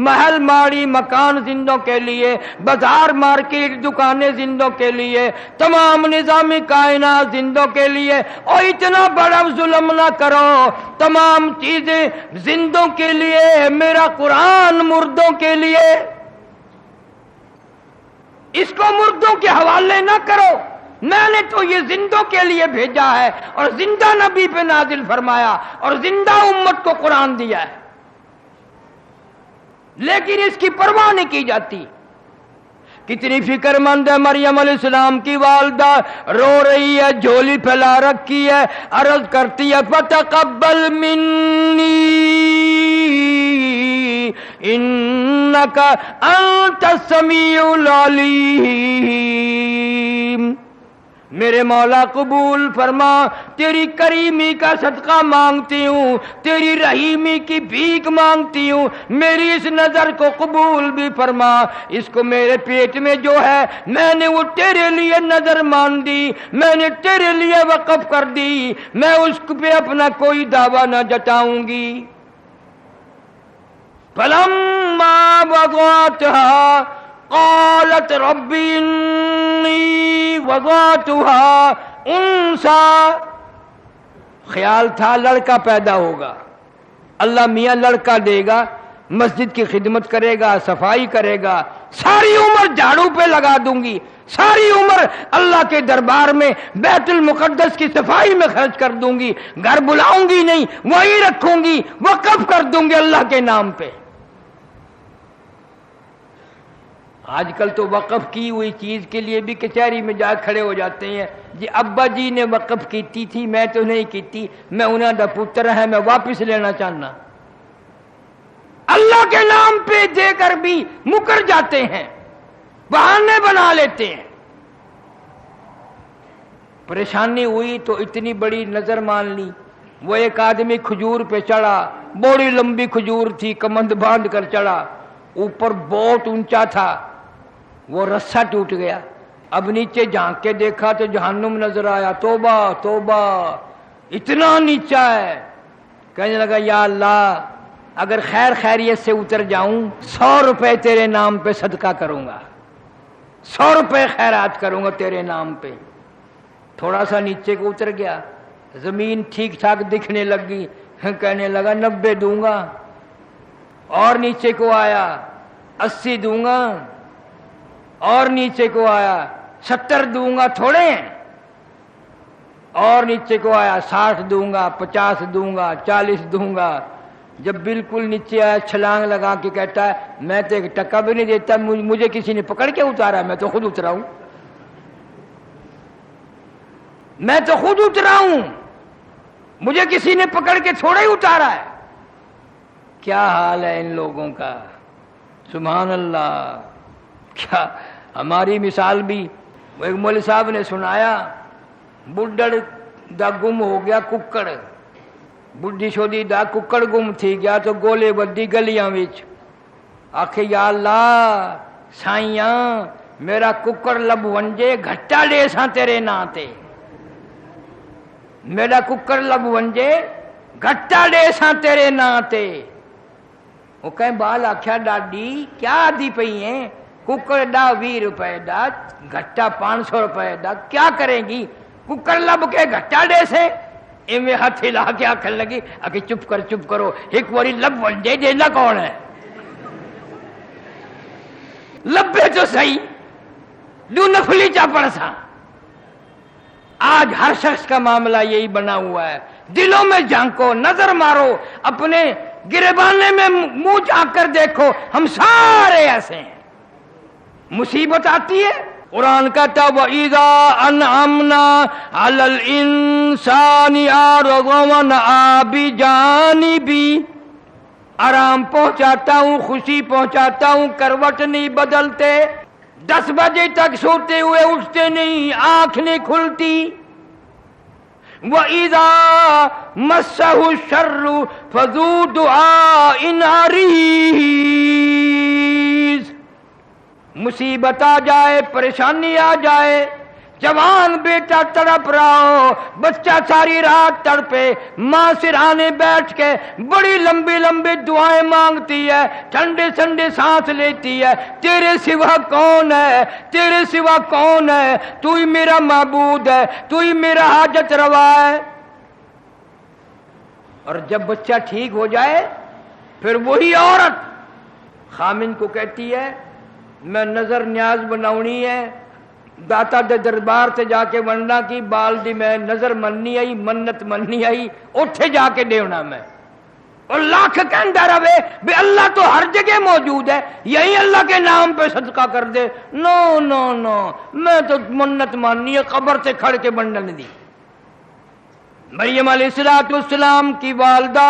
محل ماڑی مکان زندوں کے لیے، بازار مارکیٹ دکانیں زندوں کے لیے، تمام نظام کائنات زندوں کے لیے۔ اور اتنا بڑا ظلم نہ کرو، تمام چیزیں زندوں کے لیے، میرا قرآن مردوں کے لیے، اس کو مردوں کے حوالے نہ کرو، میں نے تو یہ زندوں کے لیے بھیجا ہے اور زندہ نبی پہ نازل فرمایا اور زندہ امت کو قرآن دیا ہے، لیکن اس کی پرواہ نہیں کی جاتی۔ کتنی فکر مند ہے مریم علیہ السلام کی والدہ، رو رہی ہے، جھولی پھیلا رکھی ہے، عرض کرتی ہے فتقبل منی انک انت السمیع العلیم، میرے مولا قبول فرما، تیری کریمی کا صدقہ مانگتی ہوں، تیری رحیمی کی بھیک مانگتی ہوں، میری اس نظر کو قبول بھی فرما، اس کو میرے پیٹ میں جو ہے میں نے وہ تیرے لیے نظر مان دی، میں نے تیرے لیے وقف کر دی، میں اس پہ اپنا کوئی دعویٰ نہ جتاؤں گی۔ فلما وضعتها قالت رب انی وضعتها انثى، خیال تھا لڑکا پیدا ہوگا، اللہ میاں لڑکا دے گا، مسجد کی خدمت کرے گا، صفائی کرے گا، ساری عمر جھاڑو پہ لگا دوں گی، ساری عمر اللہ کے دربار میں بیت المقدس کی صفائی میں خرچ کر دوں گی، گھر بلاؤں گی نہیں، وہی رکھوں گی، وقف کر دوں گی اللہ کے نام پہ۔ آج کل تو وقف کی ہوئی چیز کے لیے بھی کچہری میں جا کھڑے ہو جاتے ہیں، جی ابا جی نے وقف کیتی تھی، میں تو نہیں کیتی، میں انہاں دا پتر ہے، میں واپس لینا چاہنا۔ اللہ کے نام پہ دے کر بھی مکر جاتے ہیں، بہانے بنا لیتے ہیں۔ پریشانی ہوئی تو اتنی بڑی نظر مان لی، وہ ایک آدمی کھجور پہ چڑھا، بڑی لمبی کھجور تھی، کمند باندھ کر چڑھا، اوپر بہت اونچا تھا، وہ رسہ ٹوٹ گیا، اب نیچے جھانک کے دیکھا تو جہنم نظر آیا، توبہ توبہ اتنا نیچا ہے، کہنے لگا یا اللہ اگر خیر خیریت سے اتر جاؤں 100 روپے تیرے نام پہ صدقہ کروں گا، 100 روپے خیرات کروں گا تیرے نام پہ۔ تھوڑا سا نیچے کو اتر گیا، زمین ٹھیک ٹھاک دکھنے لگی، کہنے لگا 90 دوں گا، اور نیچے کو آیا 80 دوں گا، اور نیچے کو آیا 70 دوں گا، تھوڑے ہیں، اور نیچے کو آیا 60 دوں گا، 50 دوں گا، 40 دوں گا۔ جب بالکل نیچے آیا چھلانگ لگا کے کہتا ہے میں تو 1 ٹکا بھی نہیں دیتا، مجھے کسی نے پکڑ کے اتارا، میں تو خود اترا ہوں، میں تو خود اترا ہوں، مجھے کسی نے پکڑ کے تھوڑا ہی اتارا ہے۔ کیا حال ہے ان لوگوں کا، سبحان اللہ۔ کیا ہماری مثال بھی، ایک مولوی صاحب نے سنایا، بڈڑ دا گم ہو گیا ککڑ، بڈھی شودی دا ککڑ گم تھی گیا تو گولے بدی گلیاں وچ، آکھے یا اللہ سائیاں میرا ککڑ لب ونجے گھٹا دے ساں تیرے نا تے، میرا ککڑ لب ونجے گھٹا دے ساں تیرے نا تے۔ وہ کہیں بال آکھیا ڈاڈی کیا آدھی پئی ہیں، ککڑ دا 20 روپے دا، گھٹا 500 روپے دا، کیا کریں گی، ککڑ لب کے گھٹا دے سے، ایویں ہاتھ ہلا کے آکھن لگی، آکھے چپ کرو، ایک واری لب ونجے دینا کون ہے، لبے تو صحیح، دو نفلی چا پڑسا۔ آج ہر شخص کا معاملہ یہی بنا ہوا ہے، دلوں میں جھانکو، نظر مارو، اپنے گریبانے میں منہ جھانک کر دیکھو، ہم سارے ایسے ہیں۔ مصیبت آتی ہے، قرآن کہتا وَإِذَا أَنْعَمْنَا عَلَى الْإِنسَانِ أَعْرَضَ وَنَأَىٰ بِجَانِبِهِ، آرام پہنچاتا ہوں، خوشی پہنچاتا ہوں، کروٹ نہیں بدلتے، 10 بجے تک سوتے ہوئے اٹھتے نہیں، آنکھ نہیں کھلتی، وَإِذَا مَسَّهُ الشَّرُّ فَذُو دُعَاءٍ عَرِيضٍ، مصیبت آ جائے، پریشانی آ جائے، جوان بیٹا تڑپ رہا ہو، بچہ ساری رات تڑپے، ماں سرہانے بیٹھ کے بڑی لمبی لمبی دعائیں مانگتی ہے، ٹھنڈے ٹھنڈے سانس لیتی ہے، تیرے سوا کون ہے، تیرے سوا کون ہے، تو ہی میرا معبود ہے، تو ہی میرا حاجت روا ہے۔ اور جب بچہ ٹھیک ہو جائے پھر وہی عورت خامن کو کہتی ہے میں نظر نیاز بناونی ہے، داتا دے دربار سے جا کے ونڈا کی بالدی میں نظر مننی آئی، منت مننی آئی، اٹھے جا کے دیونا میں، اور لاکھ کہندہ رہے بے اللہ تو ہر جگہ موجود ہے، یہی اللہ کے نام پہ صدقہ کر دے۔ نو نو نو، میں تو منت ماننی ہے، قبر سے کھڑ کے بنڈن دی۔ مریم علیہ السلام کی والدہ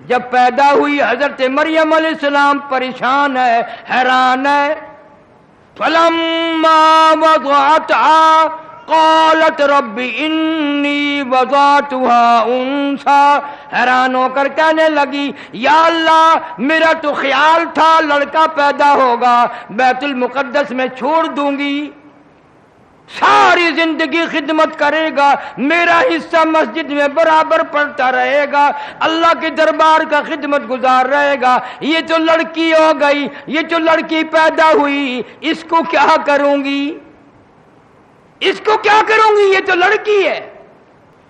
جب پیدا ہوئی، حضرت مریم علیہ السلام پریشان ہے، حیران ہے۔ فَلَمَّا وَضَعَتْهَا قَالَتْ رَبِّ إِنِّي وَضَعْتُهَا أُنثَىٰ، حیران ہو کر کہنے لگی یا اللہ میرا تو خیال تھا لڑکا پیدا ہوگا، بیت المقدس میں چھوڑ دوں گی، ساری زندگی خدمت کرے گا، میرا حصہ مسجد میں برابر پڑتا رہے گا، اللہ کے دربار کا خدمت گزار رہے گا، یہ تو لڑکی ہو گئی، یہ تو لڑکی پیدا ہوئی، اس کو کیا کروں گی، اس کو کیا کروں گی، یہ تو لڑکی ہے۔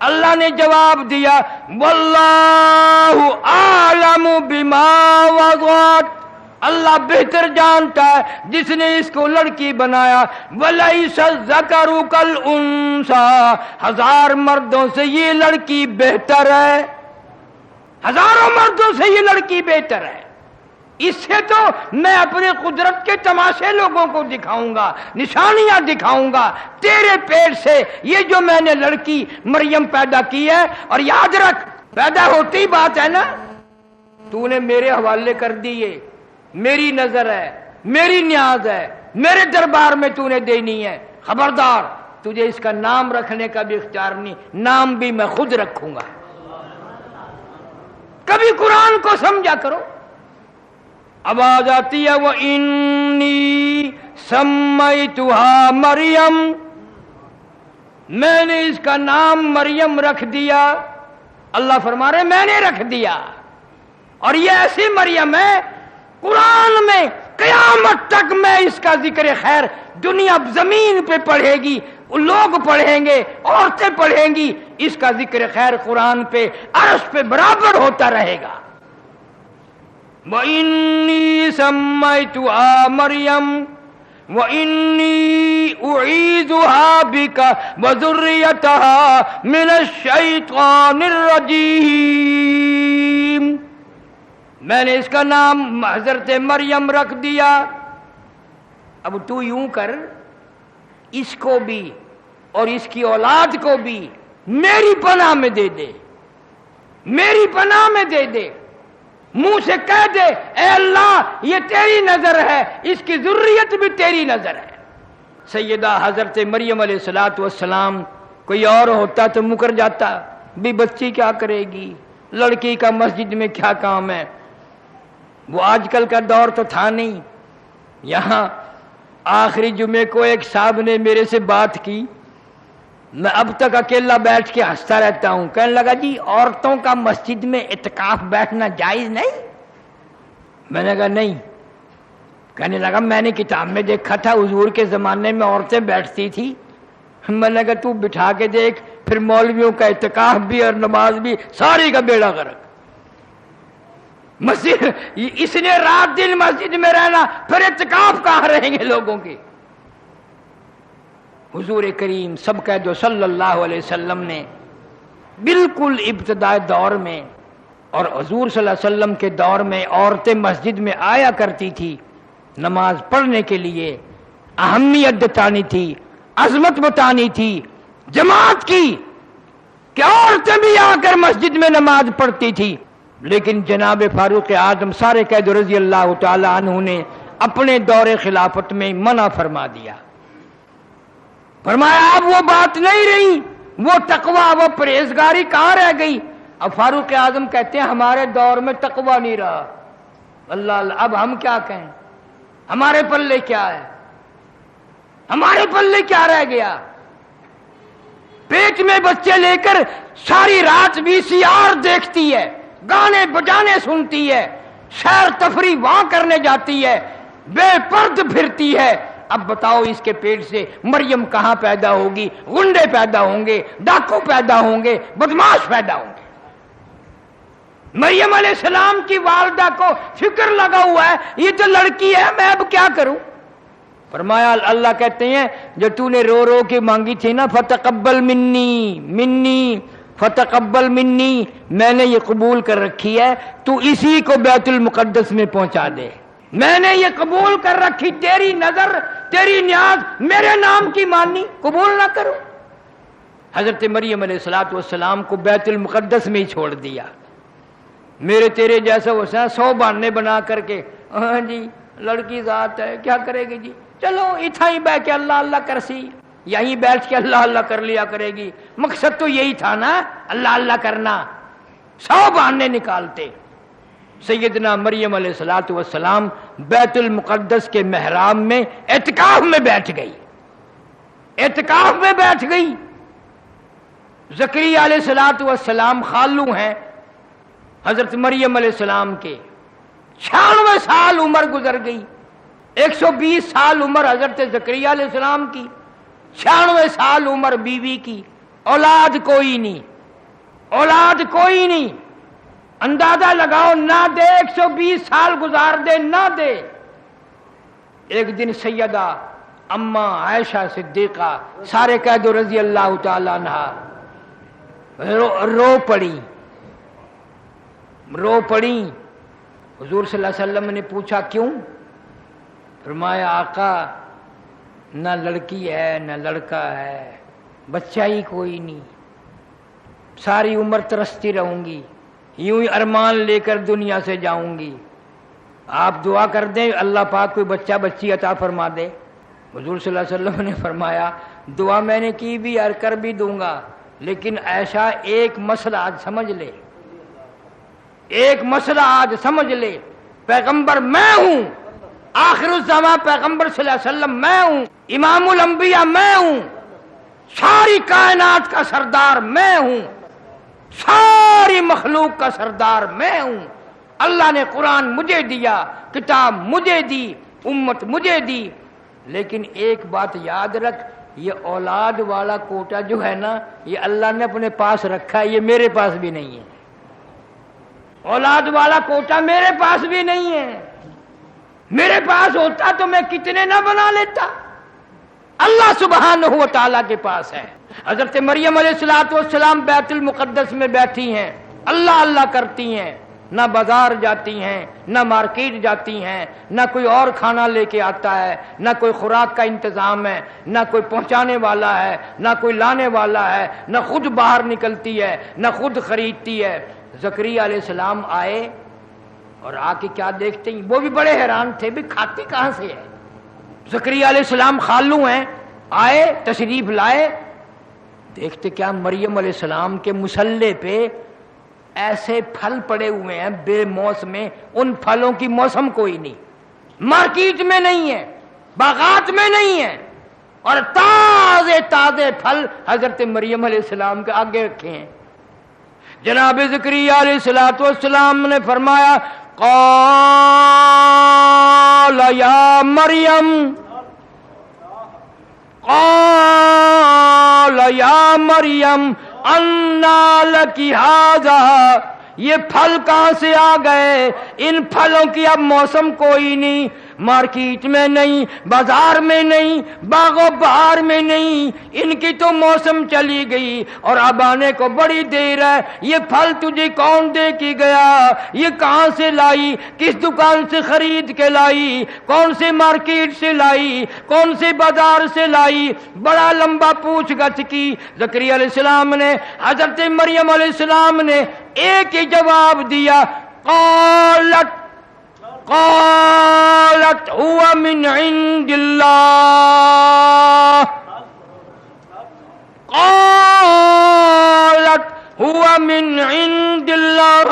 اللہ نے جواب دیا واللہ اعلم بما وضعت، اللہ بہتر جانتا ہے جس نے اس کو لڑکی بنایا، وَلَيْسَ الذَّكَرُ كَالْأُنثَىٰ، ہزار مردوں سے یہ لڑکی بہتر ہے، ہزاروں مردوں سے یہ لڑکی بہتر ہے۔ اس سے تو میں اپنے قدرت کے تماشے لوگوں کو دکھاؤں گا، نشانیاں دکھاؤں گا، تیرے پیٹ سے یہ جو میں نے لڑکی مریم پیدا کی ہے، اور یاد رکھ پیدا ہوتی ہی بات ہے نا، تو نے میرے حوالے کر دیے، میری نظر ہے، میری نیاز ہے، میرے دربار میں تو نے دینی ہے، خبردار تجھے اس کا نام رکھنے کا بھی اختیار نہیں، نام بھی میں خود رکھوں گا۔ کبھی قرآن کو سمجھا کرو۔ آواز آتی ہے وَإِنِّي سَمَّيْتُهَا مریم، میں نے اس کا نام مریم رکھ دیا، اللہ فرما رہے میں نے رکھ دیا، اور یہ ایسی مریم ہے قرآن میں قیامت تک میں اس کا ذکر خیر دنیا زمین پہ پڑھے گی، لوگ پڑھیں گے، عورتیں پڑھیں گی، اس کا ذکر خیر قرآن پہ عرش پہ برابر ہوتا رہے گا۔ وَإِنِّي سَمَّيْتُهَا مَرْيَمَ وَإِنِّي أُعِيذُهَا بِكَ وَذُرِّيَّتَهَا مِنَ الشَّيْطَانِ الرَّجِيمِ، میں نے اس کا نام حضرت مریم رکھ دیا۔ اب تو یوں کر اس کو بھی اور اس کی اولاد کو بھی میری پناہ میں دے دے، میری پناہ میں دے دے، منہ سے کہہ دے اے اللہ یہ تیری نظر ہے، اس کی ذریت بھی تیری نظر ہے۔ سیدہ حضرت مریم علیہ السلام کوئی اور ہوتا تو مکر جاتا، بھی بچی کیا کرے گی، لڑکی کا مسجد میں کیا کام ہے، وہ آج کل کا دور تو تھا نہیں۔ یہاں آخری جمعے کو ایک صاحب نے میرے سے بات کی، میں اب تک اکیلا بیٹھ کے ہنستا رہتا ہوں، کہنے لگا جی عورتوں کا مسجد میں اعتکاف بیٹھنا جائز نہیں؟ میں نے کہا نہیں۔ کہنے لگا میں نے کتاب میں دیکھا تھا حضور کے زمانے میں عورتیں بیٹھتی تھی۔ میں نے کہا تو بٹھا کے دیکھ، پھر مولویوں کا اعتکاف بھی اور نماز بھی ساری کا بیڑا غرق۔ مسجد اس نے رات دن مسجد میں رہنا، پھر اعتکاف کہاں رہیں گے لوگوں کے۔ حضور کریم سب کہہ دو صلی اللہ علیہ وسلم نے بالکل ابتدائی دور میں اور حضور صلی اللہ علیہ وسلم کے دور میں عورتیں مسجد میں آیا کرتی تھی نماز پڑھنے کے لیے، اہمیت بتانی تھی، عظمت بتانی تھی جماعت کی کہ عورتیں بھی آ کر مسجد میں نماز پڑھتی تھی۔ لیکن جناب فاروق اعظم سارے قید رضی اللہ تعالی عنہ نے اپنے دور خلافت میں منع فرما دیا، فرمایا اب وہ بات نہیں رہی وہ تقوی وہ پرہیزگاری کہاں رہ گئی؟ اب فاروق اعظم کہتے ہیں ہمارے دور میں تقوی نہیں رہا۔ اللہ اللہ، اب ہم کیا کہیں؟ ہمارے پلے کیا ہے؟ ہمارے پلے کیا رہ گیا؟ پیٹ میں بچے لے کر ساری رات VCR دیکھتی ہے، گانے بجانے سنتی ہے، سیر تفریح وہاں کرنے جاتی ہے، بے پرد پھرتی ہے۔ اب بتاؤ اس کے پیٹ سے مریم کہاں پیدا ہوگی؟ غنڈے پیدا ہوں گے، ڈاکو پیدا ہوں گے، بدماش پیدا ہوں گے۔ مریم علیہ السلام کی والدہ کو فکر لگا ہوا ہے، یہ تو لڑکی ہے، میں اب کیا کروں؟ فرمایا اللہ کہتے ہیں جو تو نے رو رو کے مانگی تھی نا، فتقبل منی فتقبل منی، میں نے یہ قبول کر رکھی ہے، تو اسی کو بیت المقدس میں پہنچا دے۔ میں نے یہ قبول کر رکھی، تیری نظر تیری نیاز میرے نام کی مانی، قبول نہ کرو۔ حضرت مریم علیہ السلام کو بیت المقدس میں ہی چھوڑ دیا۔ میرے تیرے جیسا ویسا 100 بہانے بنا کر کے، ہاں جی لڑکی ذات ہے کیا کرے گی جی، چلو اتھا ہی بیٹھ کے اللہ اللہ کرسی، یہیں بیٹھ کے اللہ اللہ کر لیا کرے گی۔ مقصد تو یہی تھا نا، اللہ اللہ کرنا، 100 بہانے نکالتے۔ سیدنا مریم علیہ السلام بیت المقدس کے محراب میں اعتکاف میں بیٹھ گئی، اعتکاف میں بیٹھ گئی۔ زکریا علیہ السلام خالو ہیں حضرت مریم علیہ السلام کے، 96 سال عمر گزر گئی، 120 سال عمر حضرت زکریا علیہ السلام کی، 96 سال عمر بیوی کی، اولاد کوئی نہیں، اولاد کوئی نہیں۔ اندازہ لگاؤ، نہ دے 120 سال گزار دے نہ دے۔ ایک دن سیدہ اماں عائشہ صدیقہ، سارے کہہ دو رضی اللہ تعالی عنہ، رو پڑی۔ حضور صلی اللہ علیہ وسلم نے پوچھا کیوں؟ فرمایا آقا نہ لڑکی ہے نہ لڑکا ہے، بچہ ہی کوئی نہیں، ساری عمر ترستی رہوں گی، یوں ہی ارمان لے کر دنیا سے جاؤں گی، آپ دعا کر دیں اللہ پاک کوئی بچہ بچی عطا فرما دے۔ حضور صلی اللہ علیہ وسلم نے فرمایا دعا میں نے کی بھی اور کر بھی دوں گا، لیکن ایسا ایک مسئلہ آج سمجھ لے، ایک مسئلہ آج سمجھ لے، پیغمبر میں ہوں، آخر الزمان پیغمبر صلی اللہ علیہ وسلم میں ہوں، امام الانبیاء میں ہوں، ساری کائنات کا سردار میں ہوں، ساری مخلوق کا سردار میں ہوں۔ اللہ نے قرآن مجھے دیا، کتاب مجھے دی، امت مجھے دی، لیکن ایک بات یاد رکھ، یہ اولاد والا کوٹا جو ہے نا، یہ اللہ نے اپنے پاس رکھا ہے، یہ میرے پاس بھی نہیں ہے۔ اولاد والا کوٹا میرے پاس بھی نہیں ہے، میرے پاس ہوتا تو میں کتنے نہ بنا لیتا، اللہ سبحانہ و تعالیٰ کے پاس ہے۔ حضرت مریم علیہ السلام بیت المقدس میں بیٹھی ہیں، اللہ اللہ کرتی ہیں، نہ بازار جاتی ہیں، نہ مارکیٹ جاتی ہیں، نہ کوئی اور کھانا لے کے آتا ہے، نہ کوئی خوراک کا انتظام ہے، نہ کوئی پہنچانے والا ہے، نہ کوئی لانے والا ہے، نہ خود باہر نکلتی ہے، نہ خود خریدتی ہے۔ زکریا علیہ السلام آئے اور آ کے کیا دیکھتے ہیں، وہ بھی بڑے حیران تھے بھی کھاتی کہاں سے ہے۔ زکریا علیہ السلام خالو ہیں، آئے تشریف لائے، دیکھتے کیا مریم علیہ السلام کے مصلے پہ ایسے پھل پڑے ہوئے ہیں بے موسم، ان پھلوں کی موسم کوئی نہیں، مارکیٹ میں نہیں ہے، باغات میں نہیں ہے، اور تازے تازے پھل حضرت مریم علیہ السلام کے آگے رکھے ہیں۔ جناب زکریا علیہ السلام نے فرمایا قال یا مریم، قال یا مریم انا لکی ھذا، یہ پھل کہاں سے آ گئے؟ ان پھلوں کی اب موسم کوئی نہیں، مارکیٹ میں نہیں، بازار میں نہیں، باغ و بہار میں نہیں، ان کی تو موسم چلی گئی اور اب آنے کو بڑی دیر ہے۔ یہ پھل تجھے کون دے کے گیا؟ یہ کہاں سے لائی؟ کس دکان سے خرید کے لائی؟ کون سے مارکیٹ سے لائی؟ کون سے بازار سے لائی؟ بڑا لمبا پوچھ گچھ کی زکریا علیہ السلام نے۔ حضرت مریم علیہ السلام نے ایک ہی جواب دیا، قالت هو من عند اللہ، قالت ہوا من عند اللہ،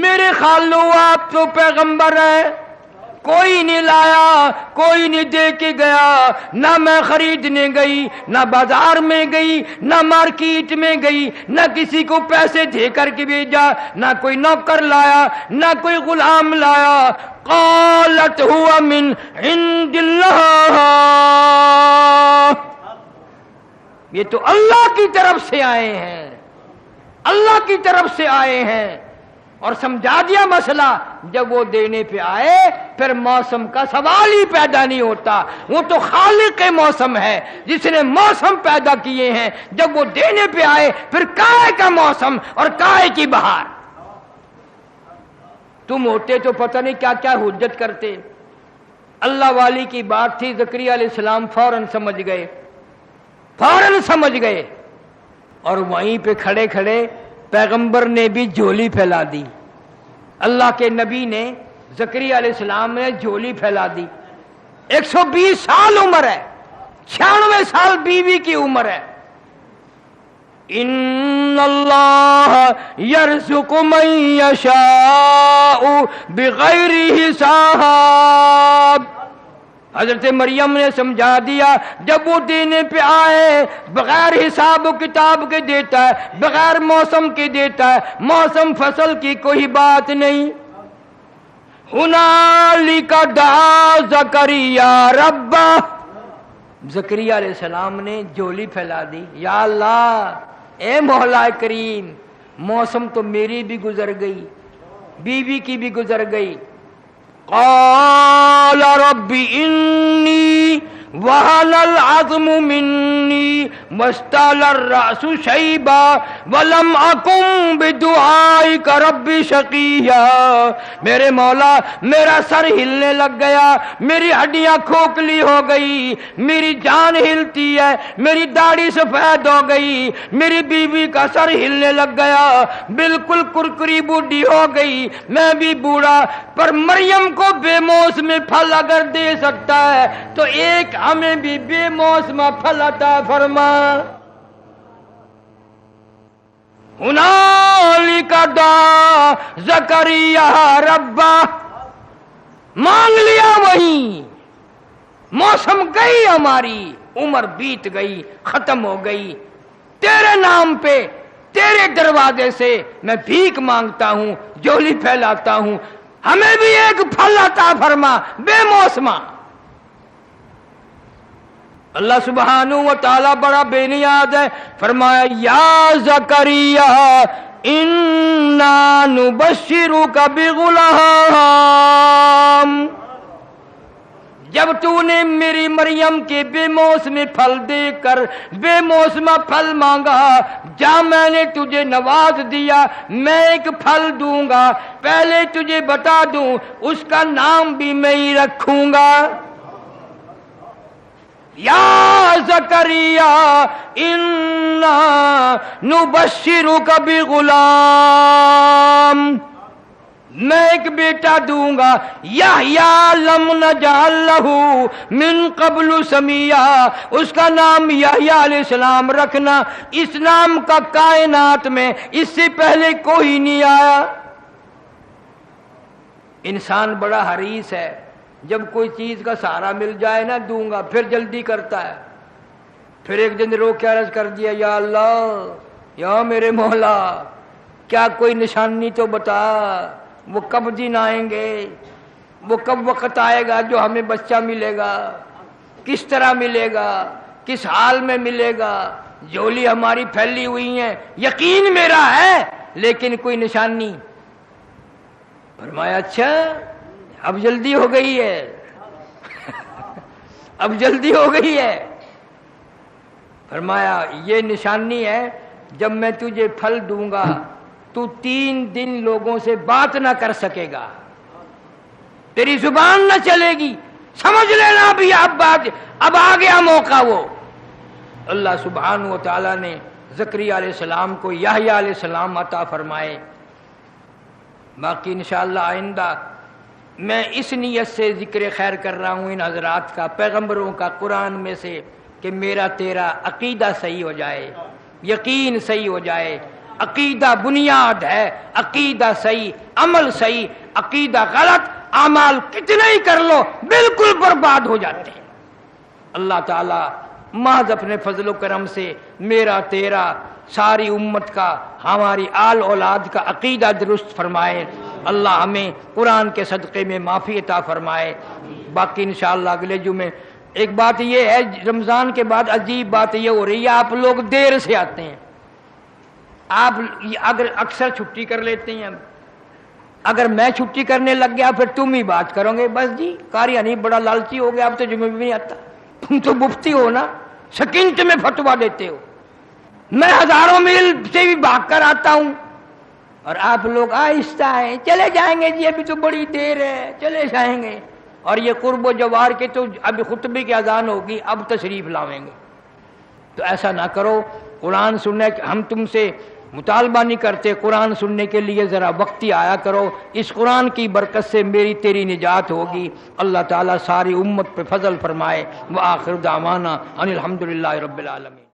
میرے خالو آپ تو پیغمبر ہیں، کوئی نہیں لایا، کوئی نہیں دے کے گیا، نہ میں خریدنے گئی، نہ بازار میں گئی، نہ مارکیٹ میں گئی، نہ کسی کو پیسے دے کر کے بھیجا، نہ کوئی نوکر لایا، نہ کوئی غلام لایا۔ قالت ہوا من عند اللہ، یہ تو اللہ کی طرف سے آئے ہیں، اللہ کی طرف سے آئے ہیں۔ اور سمجھا دیا مسئلہ، جب وہ دینے پہ آئے پھر موسم کا سوال ہی پیدا نہیں ہوتا، وہ تو خالق موسم ہے جس نے موسم پیدا کیے ہیں، جب وہ دینے پہ آئے پھر کائے کا موسم اور کائے کی بہار۔ تم ہوتے تو پتہ نہیں کیا کیا حجت کرتے۔ اللہ والی کی بات تھی، زکریا علیہ السلام فوراً سمجھ گئے، فوراً سمجھ گئے، اور وہیں پہ کھڑے کھڑے پیغمبر نے بھی جھولی پھیلا دی۔ اللہ کے نبی نے، زکریا علیہ السلام نے جھولی پھیلا دی۔ 120 سال عمر ہے، 96 سال بیوی کی عمر ہے۔ ان اللہ یرزق من یشاء بغیر حساب۔ حضرت مریم نے سمجھا دیا، جب وہ دینے پہ آئے بغیر حساب و کتاب کے دیتا ہے، بغیر موسم کے دیتا ہے، موسم فصل کی کوئی بات نہیں۔ ہنالک دعا زکریا ربہ، زکریا علیہ السلام نے جھولی پھیلا دی، یا اللہ اے مولا کریم، موسم تو میری بھی گزر گئی، بیوی کی بھی گزر گئی۔ قال رب انی وہن العظم منی واستعل الرأس شیبا ولم اکن بدعائک رب شقیا۔ میرے مولا میرا سر ہلنے لگ گیا، میری ہڈیاں کھوکھلی ہو گئی، میری جان ہلتی ہے، میری داڑھی سفید ہو گئی، میری بیوی کا سر ہلنے لگ گیا، بالکل کرکری بوڑھی ہو گئی، میں بھی بوڑھا۔ پر مریم کو بے موسم پھل اگر دے سکتا ہے تو ایک ہمیں بھی بے موسم پھل عطا فرما۔ ہنالک دعا زکریا ربہ، مانگ لیا وہیں، موسم گئی، ہماری عمر بیت گئی، ختم ہو گئی، تیرے نام پہ تیرے دروازے سے میں بھیک مانگتا ہوں، جھولی پھیلاتا ہوں، ہمیں بھی ایک پھل عطا فرما بے موسمہ۔ اللہ سبحانہ و تعالی بڑا بے نیاز ہے، فرمایا یا زکریا انا نبشرک بغلام۔ جب تو نے میری مریم کے بے موسمی پھل دے کر بے موسمہ پھل مانگا، جا میں نے تجھے نواز دیا، میں ایک پھل دوں گا، پہلے تجھے بتا دوں اس کا نام بھی میں ہی رکھوں گا۔ یا زکریا انا نبشرک بغلام، میں ایک بیٹا دوں گا، یحییٰ لم نجعل لہ من قبل سمیہ، اس کا نام یحییٰ علیہ السلام رکھنا، اس نام کا کائنات میں اس سے پہلے کوئی نہیں آیا۔ انسان بڑا حریص ہے، جب کوئی چیز کا سہارا مل جائے نا دوں گا، پھر جلدی کرتا ہے، پھر ایک دن رو کے عرض کر دیا، یا اللہ یا میرے مولا کیا کوئی نشانی تو بتا، وہ کب دن آئیں گے، وہ کب وقت آئے گا جو ہمیں بچہ ملے گا، کس طرح ملے گا، کس حال میں ملے گا، جھولی ہماری پھیلی ہوئی ہیں، یقین میرا ہے لیکن کوئی نشانی۔ فرمایا اچھا اب جلدی ہو گئی ہے اب جلدی ہو گئی ہے۔ فرمایا یہ نشانی ہے، جب میں تجھے پھل دوں گا تو 3 دن لوگوں سے بات نہ کر سکے گا، تیری زبان نہ چلے گی، سمجھ لینا بھی اب آ گیا موقع۔ وہ اللہ سبحانہ و تعالی نے زکریا علیہ السلام کو یحییٰ علیہ السلام عطا فرمائے۔ باقی انشاءاللہ آئندہ میں اس نیت سے ذکر خیر کر رہا ہوں ان حضرات کا، پیغمبروں کا، قرآن میں سے کہ میرا تیرا عقیدہ صحیح ہو جائے، یقین صحیح ہو جائے۔ عقیدہ بنیاد ہے، عقیدہ صحیح، عمل صحیح، عقیدہ غلط، اعمال کتنے ہی کر لو بالکل برباد ہو جاتے ہیں۔ اللہ تعالیٰ محض اپنے فضل و کرم سے میرا تیرا ساری امت کا، ہماری آل اولاد کا عقیدہ درست فرمائے۔ اللہ ہمیں قرآن کے صدقے میں معافی عطا فرمائے۔ باقی انشاءاللہ اگلے جمعے ایک بات یہ ہے، رمضان کے بعد عجیب بات یہ ہو رہی ہے، آپ لوگ دیر سے آتے ہیں۔ آپ اگر اکثر چھٹی کر لیتے ہیں، اگر میں چھٹی کرنے لگ گیا پھر تم ہی بات کرو گے، بس جی قاری نہیں بڑا لالچی ہو گیا، اب تو جمعے بھی نہیں آتا۔ تم تو مفتی ہو نا، سیکنڈ میں فتوا دیتے ہو، میں ہزاروں میل سے بھی بھاگ کر آتا ہوں، اور آپ لوگ آہستہ ہیں، چلے جائیں گے جی ابھی تو بڑی دیر ہے، چلے جائیں گے۔ اور یہ قرب و جوار کے تو ابھی خطبے کی اذان ہوگی، اب تشریف لاویں گے۔ تو ایسا نہ کرو، قرآن سننے ہم تم سے مطالبہ نہیں کرتے، قرآن سننے کے لیے ذرا وقتی آیا کرو، اس قرآن کی برکت سے میری تیری نجات ہوگی۔ اللہ تعالیٰ ساری امت پہ فضل فرمائے۔ وآخر دعوانا ان الحمدللہ رب العالمین۔